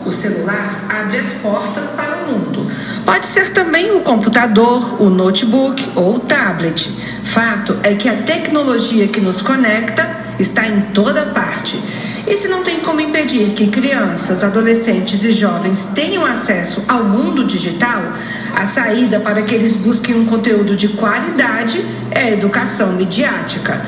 O celular abre as portas para o mundo. Pode ser também o computador, o notebook ou o tablet. Fato é que a tecnologia que nos conecta está em toda parte. E se não tem como impedir que crianças, adolescentes e jovens tenham acesso ao mundo digital, a saída para que eles busquem um conteúdo de qualidade é a educação midiática.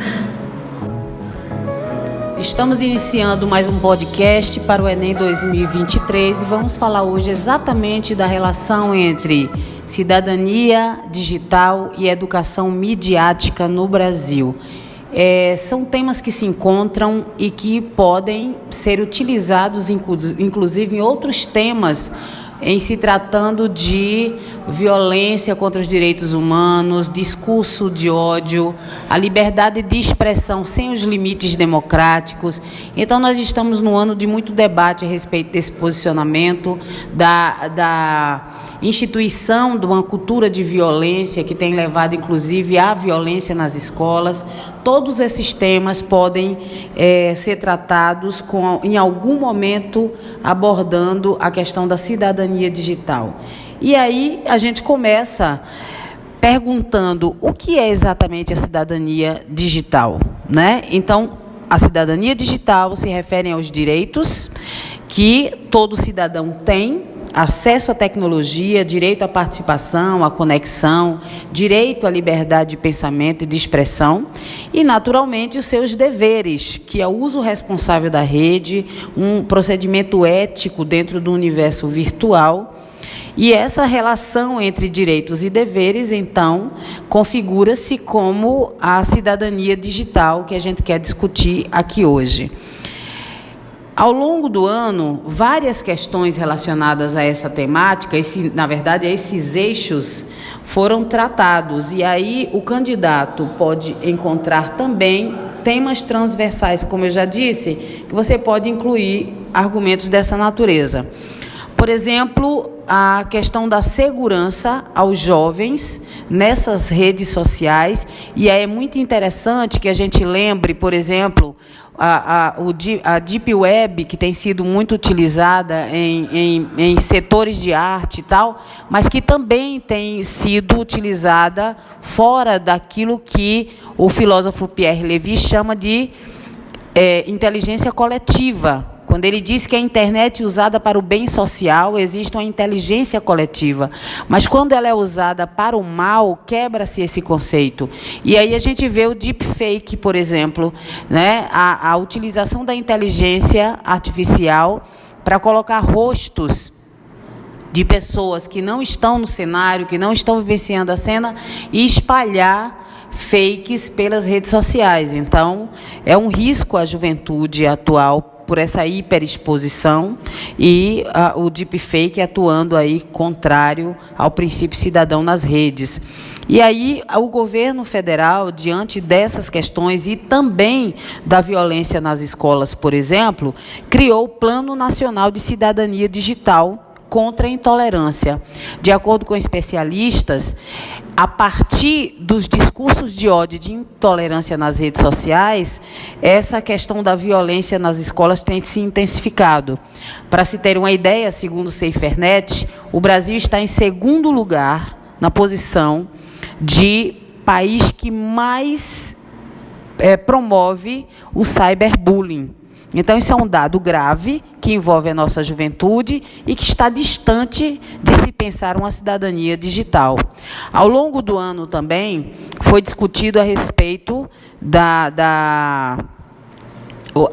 Estamos iniciando mais um podcast para o Enem 2023 e vamos falar hoje exatamente da relação entre cidadania digital e educação midiática no Brasil. São temas que se encontram e que podem ser utilizados, inclusive, em outros temas, em se tratando de violência contra os direitos humanos, discurso de ódio, a liberdade de expressão sem os limites democráticos. Então, nós estamos num ano de muito debate a respeito desse posicionamento, da instituição de uma cultura de violência que tem levado, inclusive, à violência nas escolas. Todos esses temas podem ser tratados em algum momento abordando a questão da cidadania digital. E aí a gente começa perguntando o que é exatamente a cidadania digital, né? Então, a cidadania digital se refere aos direitos que todo cidadão tem: acesso à tecnologia, direito à participação, à conexão, direito à liberdade de pensamento e de expressão e, naturalmente, os seus deveres, que é o uso responsável da rede, um procedimento ético dentro do universo virtual. E essa relação entre direitos e deveres, então, configura-se como a cidadania digital que a gente quer discutir aqui hoje. Ao longo do ano, várias questões relacionadas a essa temática, na verdade, a esses eixos, foram tratados. E aí o candidato pode encontrar também temas transversais, como eu já disse, que você pode incluir argumentos dessa natureza. Por exemplo, a questão da segurança aos jovens nessas redes sociais. E é muito interessante que a gente lembre, por exemplo, a Deep Web, que tem sido muito utilizada em setores de arte e tal, mas que também tem sido utilizada fora daquilo que o filósofo Pierre Levy chama de inteligência coletiva. Quando ele diz que a internet é usada para o bem social, existe uma inteligência coletiva. Mas quando ela é usada para o mal, quebra-se esse conceito. E aí a gente vê o deepfake, por exemplo, né? A utilização da inteligência artificial para colocar rostos de pessoas que não estão no cenário, que não estão vivenciando a cena e espalhar fakes pelas redes sociais. Então, é um risco à juventude atual por essa hiperexposição e o deepfake atuando aí contrário ao princípio cidadão nas redes. E aí o governo federal, diante dessas questões e também da violência nas escolas, por exemplo, criou o Plano Nacional de Cidadania Digital contra a intolerância. De acordo com especialistas, a partir dos discursos de ódio e de intolerância nas redes sociais, essa questão da violência nas escolas tem se intensificado. Para se ter uma ideia, segundo o SaferNet, o Brasil está em segundo lugar na posição de país que mais promove o cyberbullying. Então, isso é um dado grave que envolve a nossa juventude e que está distante de se pensar uma cidadania digital. Ao longo do ano também foi discutido a respeito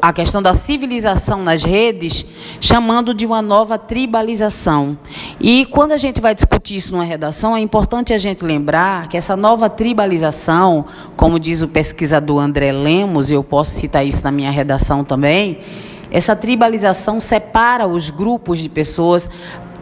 a questão da civilização nas redes, chamando de uma nova tribalização. E quando a gente vai discutir isso numa redação, é importante a gente lembrar que essa nova tribalização, como diz o pesquisador André Lemos, e eu posso citar isso na minha redação também, essa tribalização separa os grupos de pessoas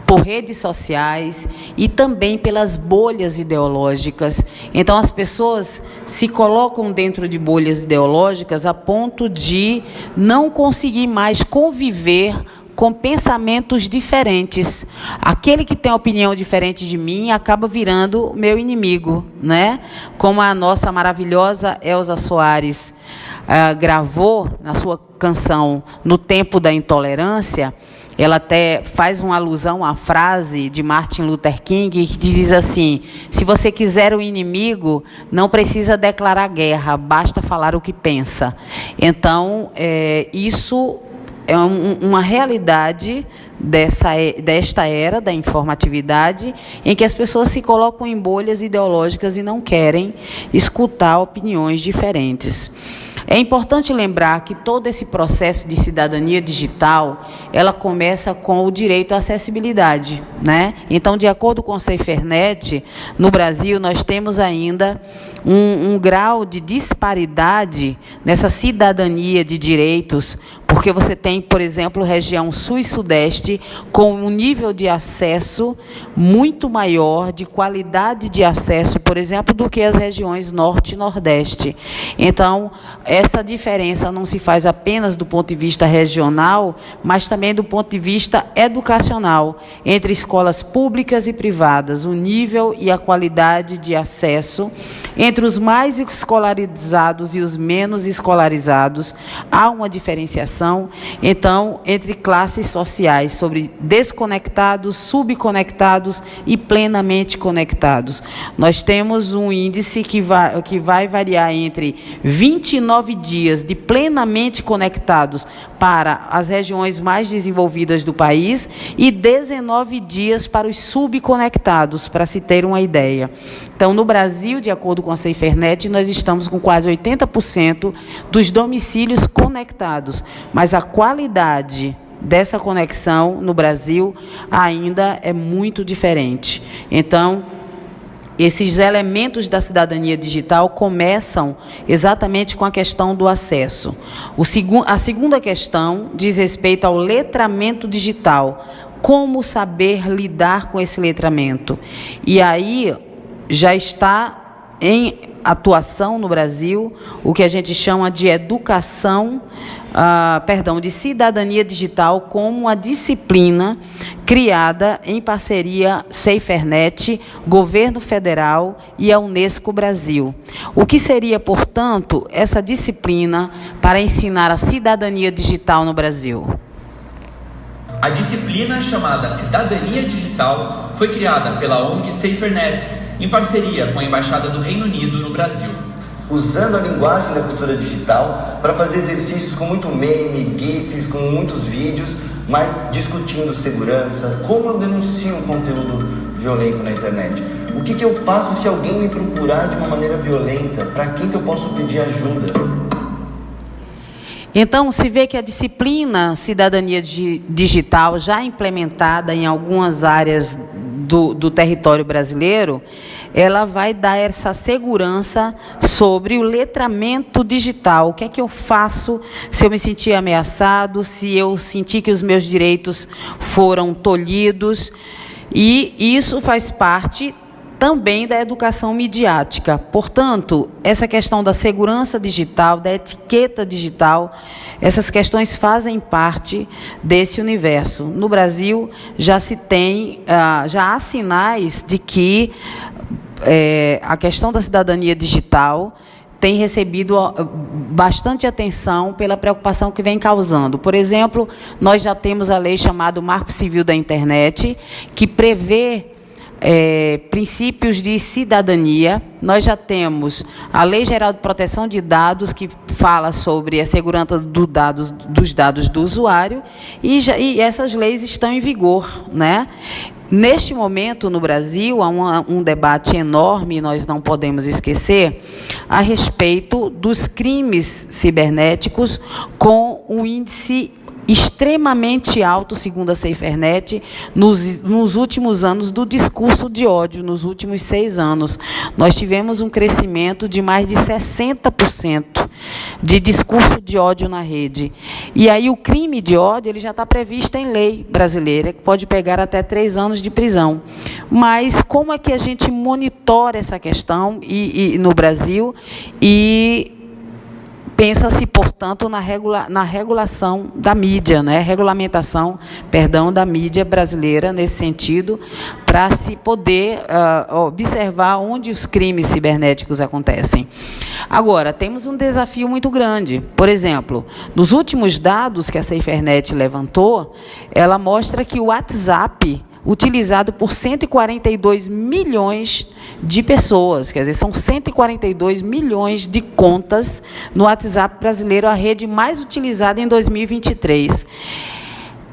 por redes sociais e também pelas bolhas ideológicas. Então, as pessoas se colocam dentro de bolhas ideológicas a ponto de não conseguir mais conviver com pensamentos diferentes. Aquele que tem opinião diferente de mim acaba virando meu inimigo, né? Como a nossa maravilhosa Elza Soares gravou na sua canção No Tempo da Intolerância, ela até faz uma alusão à frase de Martin Luther King, que diz assim: se você quiser um inimigo, não precisa declarar guerra, basta falar o que pensa. Então, isso é uma realidade desta era da informatividade, em que as pessoas se colocam em bolhas ideológicas e não querem escutar opiniões diferentes. É importante lembrar que todo esse processo de cidadania digital, ela começa com o direito à acessibilidade, né? Então, de acordo com o SaferNet, no Brasil nós temos ainda um grau de disparidade nessa cidadania de direitos, porque você tem, por exemplo, região sul e sudeste com um nível de acesso muito maior, de qualidade de acesso, por exemplo, do que as regiões norte e nordeste. Então, essa diferença não se faz apenas do ponto de vista regional, mas também do ponto de vista educacional, entre escolas públicas e privadas, o nível e a qualidade de acesso entre os mais escolarizados e os menos escolarizados. Há uma diferenciação, então, entre classes sociais, sobre desconectados, subconectados e plenamente conectados. Nós temos um índice que vai variar entre 29 dias de plenamente conectados para as regiões mais desenvolvidas do país e 19 dias para os subconectados, para se ter uma ideia. Então, no Brasil, de acordo com a SaferNet, nós estamos com quase 80% dos domicílios conectados, mas a qualidade dessa conexão no Brasil ainda é muito diferente. Então, esses elementos da cidadania digital começam exatamente com a questão do acesso. A segunda questão diz respeito ao letramento digital. Como saber lidar com esse letramento? E aí já está em atuação no Brasil o que a gente chama de de cidadania digital, como uma disciplina criada em parceria SaferNet, Governo Federal e a Unesco Brasil. O que seria, portanto, essa disciplina para ensinar a cidadania digital no Brasil? A disciplina chamada Cidadania Digital foi criada pela ONG SaferNet, em parceria com a Embaixada do Reino Unido no Brasil. Usando a linguagem da cultura digital para fazer exercícios com muito meme, GIFs, com muitos vídeos, mas discutindo segurança, como eu denuncio um conteúdo violento na internet. O que eu faço se alguém me procurar de uma maneira violenta? Para quem que eu posso pedir ajuda? Então, se vê que a disciplina Cidadania Digital, já implementada em algumas áreas do território brasileiro, ela vai dar essa segurança sobre o letramento digital. O que é que eu faço se eu me sentir ameaçado, se eu sentir que os meus direitos foram tolhidos? E isso faz parte também da educação midiática. Portanto, essa questão da segurança digital, da etiqueta digital, essas questões fazem parte desse universo. No Brasil, já há sinais de que a questão da cidadania digital tem recebido bastante atenção pela preocupação que vem causando. Por exemplo, nós já temos a lei chamada Marco Civil da Internet, que prevê princípios de cidadania. Nós já temos a Lei Geral de Proteção de Dados, que fala sobre a segurança dos dados do usuário, e essas leis estão em vigor, né? Neste momento, no Brasil, há um debate enorme, nós não podemos esquecer, a respeito dos crimes cibernéticos, com o índice extremamente alto, segundo a SaferNet, nos últimos anos do discurso de ódio. Nos últimos 6 anos, nós tivemos um crescimento de mais de 60% de discurso de ódio na rede. E aí o crime de ódio ele já está previsto em lei brasileira, que pode pegar até 3 anos de prisão. Mas como é que a gente monitora essa questão no Brasil e Pensa-se, portanto, na regulação da mídia, né? Regulamentação, da mídia brasileira nesse sentido, para se poder observar onde os crimes cibernéticos acontecem. Agora, temos um desafio muito grande. Por exemplo, nos últimos dados que a SaferNet levantou, ela mostra que o WhatsApp, utilizado por 142 milhões de pessoas, quer dizer, são 142 milhões de contas no WhatsApp brasileiro, a rede mais utilizada em 2023.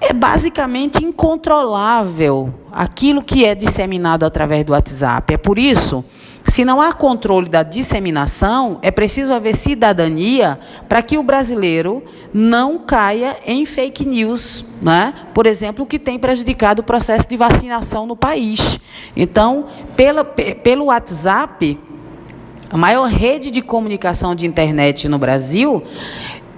É basicamente incontrolável aquilo que é disseminado através do WhatsApp. É por isso, se não há controle da disseminação, é preciso haver cidadania para que o brasileiro não caia em fake news, né? Por exemplo, o que tem prejudicado o processo de vacinação no país. Então, pelo WhatsApp, a maior rede de comunicação de internet no Brasil,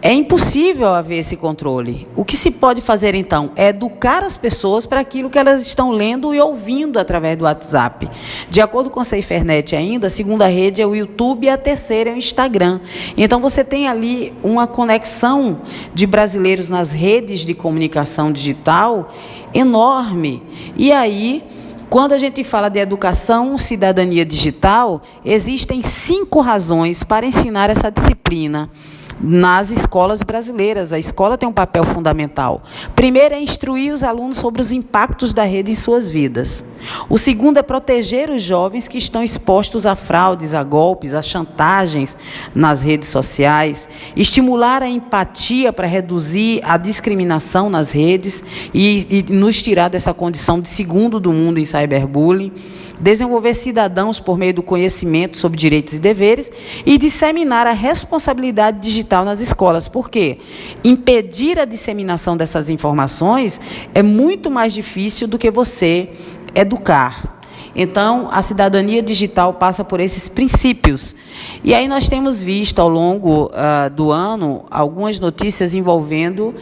é impossível haver esse controle. O que se pode fazer, então, é educar as pessoas para aquilo que elas estão lendo e ouvindo através do WhatsApp. De acordo com a SaferNet ainda, a segunda rede é o YouTube e a terceira é o Instagram. Então, você tem ali uma conexão de brasileiros nas redes de comunicação digital enorme. E aí, quando a gente fala de educação, cidadania digital, existem 5 razões para ensinar essa disciplina nas escolas brasileiras. A escola tem um papel fundamental. Primeiro é instruir os alunos sobre os impactos da rede em suas vidas. O segundo é proteger os jovens que estão expostos a fraudes, a golpes, a chantagens nas redes sociais. Estimular a empatia para reduzir a discriminação nas redes e nos tirar dessa condição de segundo do mundo em cyberbullying. Desenvolver cidadãos por meio do conhecimento sobre direitos e deveres e disseminar a responsabilidade digital nas escolas. Por quê? Impedir a disseminação dessas informações é muito mais difícil do que você educar. Então, a cidadania digital passa por esses princípios. E aí nós temos visto ao longo do ano algumas notícias envolvendo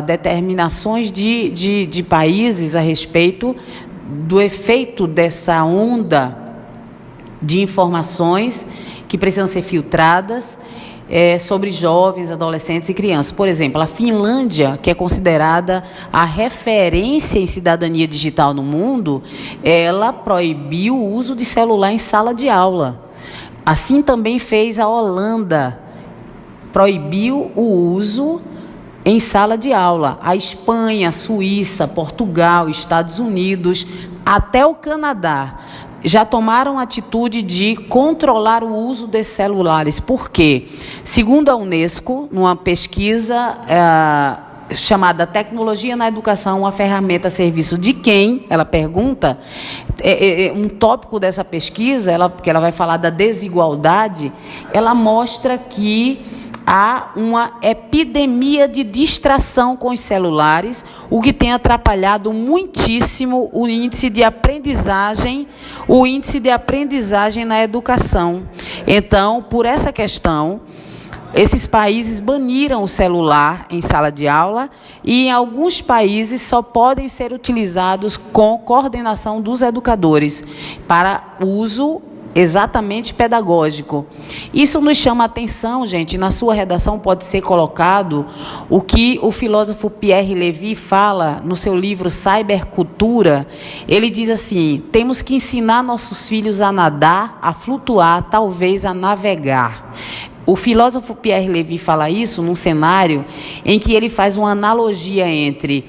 determinações de países a respeito do efeito dessa onda de informações que precisam ser filtradas sobre jovens, adolescentes e crianças. Por exemplo, a Finlândia, que é considerada a referência em cidadania digital no mundo, ela proibiu o uso de celular em sala de aula. Assim também fez a Holanda, proibiu o uso em sala de aula. A Espanha, a Suíça, Portugal, Estados Unidos, até o Canadá já tomaram a atitude de controlar o uso desses celulares. Por quê? Segundo a Unesco, numa pesquisa chamada Tecnologia na Educação, uma ferramenta a serviço de quem? Ela pergunta. Um tópico dessa pesquisa, porque ela vai falar da desigualdade, ela mostra que há uma epidemia de distração com os celulares, o que tem atrapalhado muitíssimo o índice de aprendizagem na educação. Então, por essa questão, esses países baniram o celular em sala de aula e em alguns países só podem ser utilizados com coordenação dos educadores para uso exatamente pedagógico. Isso nos chama a atenção, gente. Na sua redação pode ser colocado o que o filósofo Pierre Levy fala no seu livro Cybercultura. Ele diz assim: temos que ensinar nossos filhos a nadar, a flutuar, talvez a navegar. O filósofo Pierre Levy fala isso num cenário em que ele faz uma analogia entre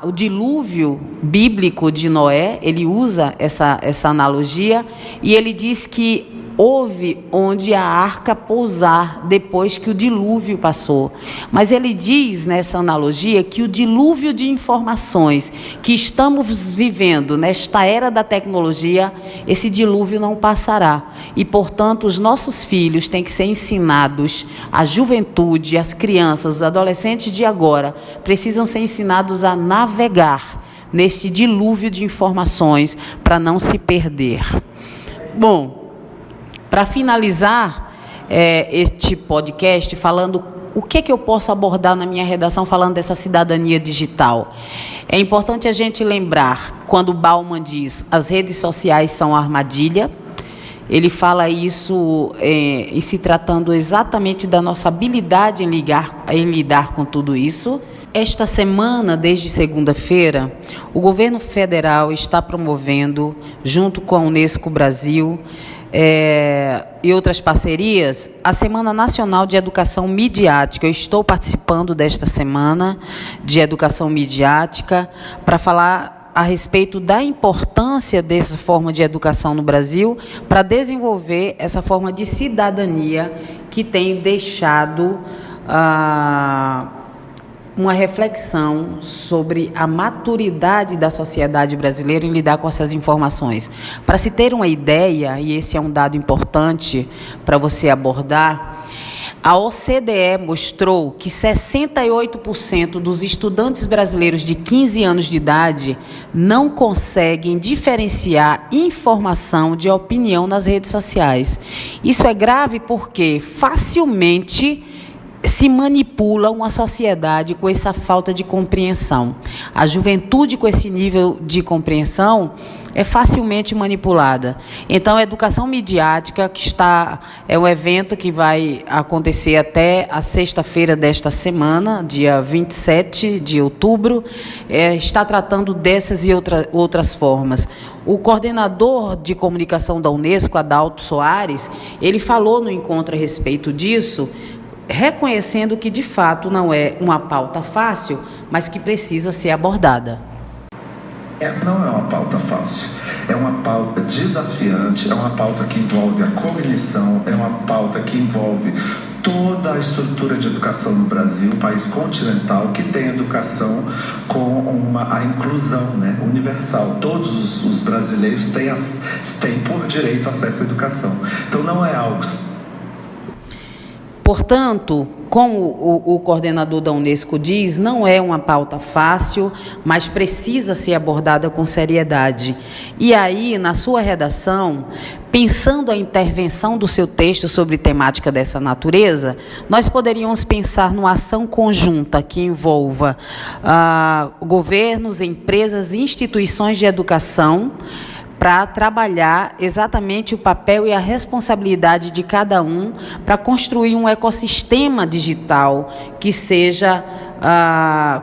o dilúvio bíblico de Noé. Ele usa essa analogia e ele diz que houve onde a arca pousar depois que o dilúvio passou. Mas ele diz nessa analogia que o dilúvio de informações que estamos vivendo nesta era da tecnologia, esse dilúvio não passará. E, portanto, os nossos filhos têm que ser ensinados, a juventude, as crianças, os adolescentes de agora, precisam ser ensinados a navegar neste dilúvio de informações para não se perder. Bom, para finalizar este podcast, falando o que eu posso abordar na minha redação falando dessa cidadania digital. É importante a gente lembrar, quando Bauman diz as redes sociais são armadilha, Ele fala isso em se tratando exatamente da nossa habilidade em lidar com tudo isso. Esta semana, desde segunda-feira, o governo federal está promovendo, junto com a Unesco Brasil e outras parcerias, a Semana Nacional de Educação Midiática. Eu estou participando desta Semana de Educação Midiática para falar a respeito da importância dessa forma de educação no Brasil para desenvolver essa forma de cidadania que tem deixado uma reflexão sobre a maturidade da sociedade brasileira em lidar com essas informações. Para se ter uma ideia, e esse é um dado importante para você abordar, a OCDE mostrou que 68% dos estudantes brasileiros de 15 anos de idade não conseguem diferenciar informação de opinião nas redes sociais. Isso é grave porque facilmente se manipula uma sociedade com essa falta de compreensão. A juventude com esse nível de compreensão é facilmente manipulada. Então, a educação midiática, é um evento que vai acontecer até a sexta-feira desta semana, dia 27 de outubro, está tratando dessas e outras formas. O coordenador de comunicação da Unesco, Adalto Soares, ele falou no encontro a respeito disso, reconhecendo que, de fato, não é uma pauta fácil, mas que precisa ser abordada. Não é uma pauta fácil, é uma pauta desafiante, é uma pauta que envolve a cognição, é uma pauta que envolve toda a estrutura de educação no Brasil, um país continental que tem educação com a inclusão, né, universal. Todos os brasileiros têm por direito acesso à educação. Então não é algo... Portanto, como o coordenador da Unesco diz, não é uma pauta fácil, mas precisa ser abordada com seriedade. E aí, na sua redação, pensando a intervenção do seu texto sobre temática dessa natureza, nós poderíamos pensar numa ação conjunta que envolva governos, empresas e instituições de educação, para trabalhar exatamente o papel e a responsabilidade de cada um para construir um ecossistema digital que seja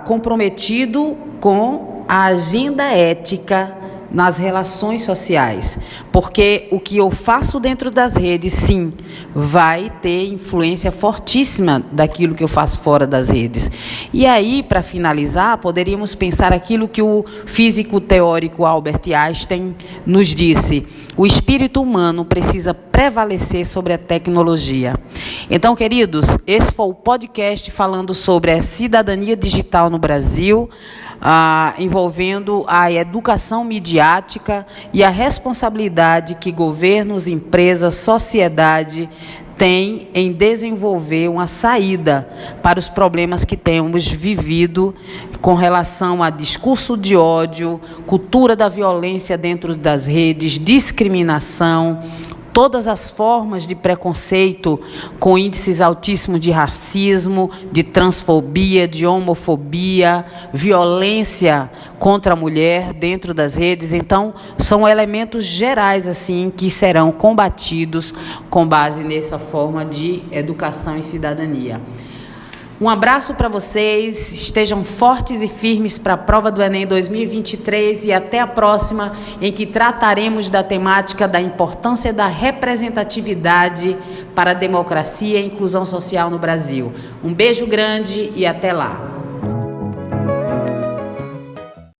comprometido com a agenda ética nas relações sociais, porque o que eu faço dentro das redes, sim, vai ter influência fortíssima daquilo que eu faço fora das redes. E aí, para finalizar, poderíamos pensar aquilo que o físico teórico Albert Einstein nos disse: o espírito humano precisa prevalecer sobre a tecnologia. Então, queridos, esse foi o podcast falando sobre a cidadania digital no Brasil, envolvendo a educação midiática e a responsabilidade que governos, empresas, sociedade têm em desenvolver uma saída para os problemas que temos vivido com relação a discurso de ódio, cultura da violência dentro das redes, discriminação, todas as formas de preconceito com índices altíssimos de racismo, de transfobia, de homofobia, violência contra a mulher dentro das redes. Então, são elementos gerais assim que serão combatidos com base nessa forma de educação e cidadania. Um abraço para vocês, estejam fortes e firmes para a prova do Enem 2023 e até a próxima, em que trataremos da temática da importância da representatividade para a democracia e a inclusão social no Brasil. Um beijo grande e até lá.